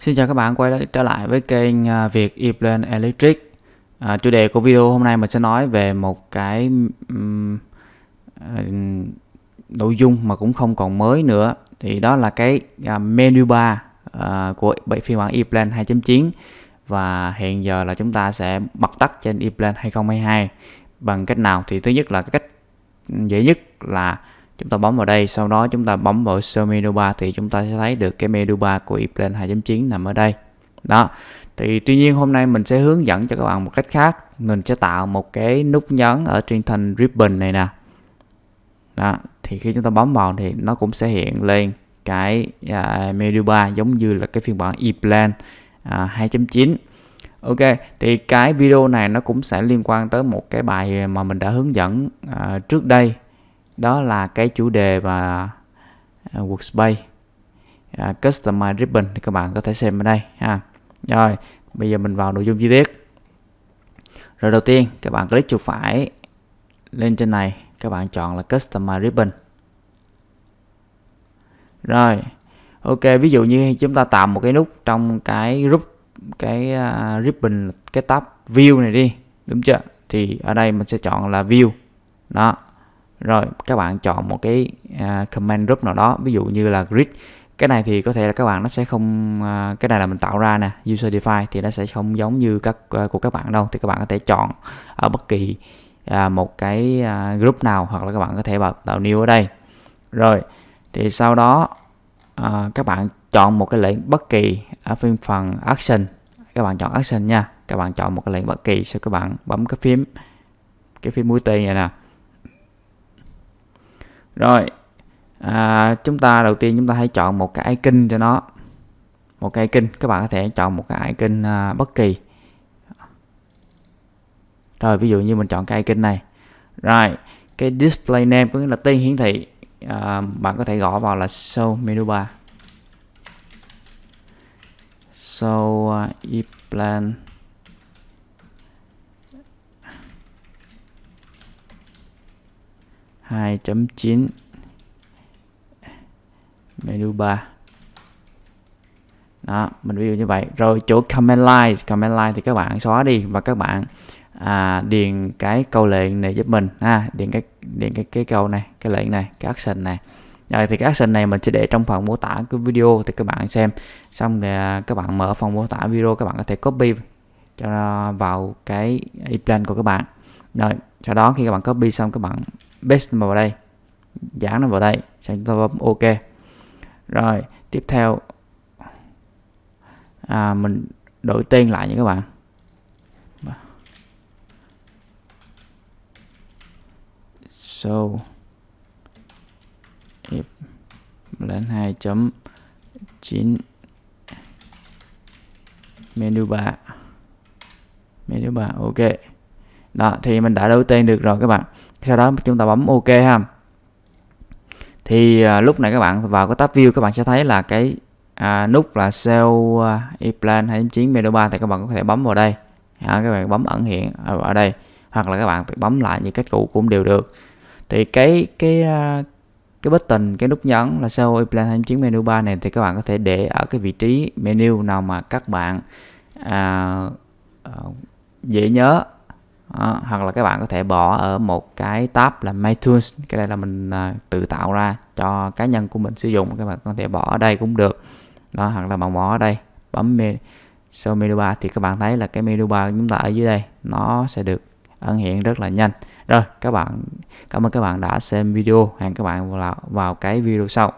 Xin chào các bạn quay trở lại với kênh Việt ePlan Electric. Chủ đề của video hôm nay mình sẽ nói về một cái nội dung mà cũng không còn mới nữa, thì đó là cái menu bar của phiên bản ePlan 2.9, và hiện giờ là chúng ta sẽ bật tắt trên ePlan 2022 bằng cách nào? Thì thứ nhất là cái cách dễ nhất là chúng ta bấm vào đây, sau đó chúng ta bấm vào Show Menu Bar thì chúng ta sẽ thấy được cái menu bar của ePlan 2.9 nằm ở đây. Đó. Thì tuy nhiên hôm nay mình sẽ hướng dẫn cho các bạn một cách khác. Mình sẽ tạo một cái nút nhấn ở trên thanh ribbon này nè. Đó. Thì khi chúng ta bấm vào thì nó cũng sẽ hiện lên cái menu bar giống như là cái phiên bản ePlan 2.9. Ok, thì cái video này nó cũng sẽ liên quan tới một cái bài mà mình đã hướng dẫn trước đây. Đó là cái chủ đề và workspace customize ribbon, thì các bạn có thể xem ở đây ha. Rồi bây giờ mình vào nội dung chi tiết. Rồi đầu tiên các bạn click chuột phải lên trên này, các bạn chọn là customize ribbon. Rồi ok, ví dụ như chúng ta tạo một cái nút trong cái group cái ribbon, cái tab view này đi, đúng chưa? Thì ở đây mình sẽ chọn là view. Đó. Rồi các bạn chọn một cái command group nào đó, ví dụ như là grid. Cái này thì có thể là các bạn nó sẽ không, cái này là mình tạo ra nè, user define, thì nó sẽ không giống như các của các bạn đâu. Thì các bạn có thể chọn ở bất kỳ một cái group nào, hoặc là các bạn có thể tạo new ở đây. Rồi thì sau đó các bạn chọn một cái lệnh bất kỳ ở phần action, các bạn chọn action nha. Các bạn chọn một cái lệnh bất kỳ, sau các bạn bấm cái phím mũi tên này nè. Rồi chúng ta đầu tiên chúng ta hãy chọn một cái icon cho nó, một cái icon. Các bạn có thể chọn một cái icon bất kỳ. Rồi ví dụ như mình chọn cái icon này. Rồi cái display name có nghĩa là tên hiển thị, bạn có thể gõ vào là show menu bar, show ePlan 2.9 menu bar. Đó, mình ví dụ như vậy. Rồi chỗ command line thì các bạn xóa đi, và các bạn điền cái câu lệnh này giúp mình ha, điền cái câu này, cái lệnh này, cái action này. Rồi thì cái action này mình sẽ để trong phần mô tả cái video, thì các bạn xem xong thì các bạn mở phần mô tả video, các bạn có thể copy cho vào cái ePlan của các bạn. Rồi sau đó khi các bạn copy xong, các bạn paste vào đây, dán nó vào đây, xong chúng ta bấm ok. Rồi tiếp theo mình đổi tên lại nha các bạn. So ePlan 2.9 menu bar ok. Đó thì mình đã đổi tên được rồi các bạn. Sau đó chúng ta bấm ok ha. Thì lúc này các bạn vào cái tab view, các bạn sẽ thấy là cái nút là Show ePlan 2.9 menu bar, thì các bạn có thể bấm vào đây. Các bạn bấm ẩn hiện ở đây, hoặc là các bạn bấm lại như cách cũ cũng đều được. Thì cái button, cái nút nhấn là Show ePlan 2.9 menu bar này thì các bạn có thể để ở cái vị trí menu nào mà các bạn dễ nhớ. Hoặc là các bạn có thể bỏ ở một cái tab là My Tools. Cái này là mình tự tạo ra cho cá nhân của mình sử dụng, các bạn có thể bỏ ở đây cũng được. Đó, hoặc là bạn bỏ ở đây, bấm Show menu bar thì các bạn thấy là cái menu bar của chúng ta ở dưới đây nó sẽ được ẩn hiện rất là nhanh. Rồi các bạn, cảm ơn các bạn đã xem video. Hẹn các bạn vào cái video sau.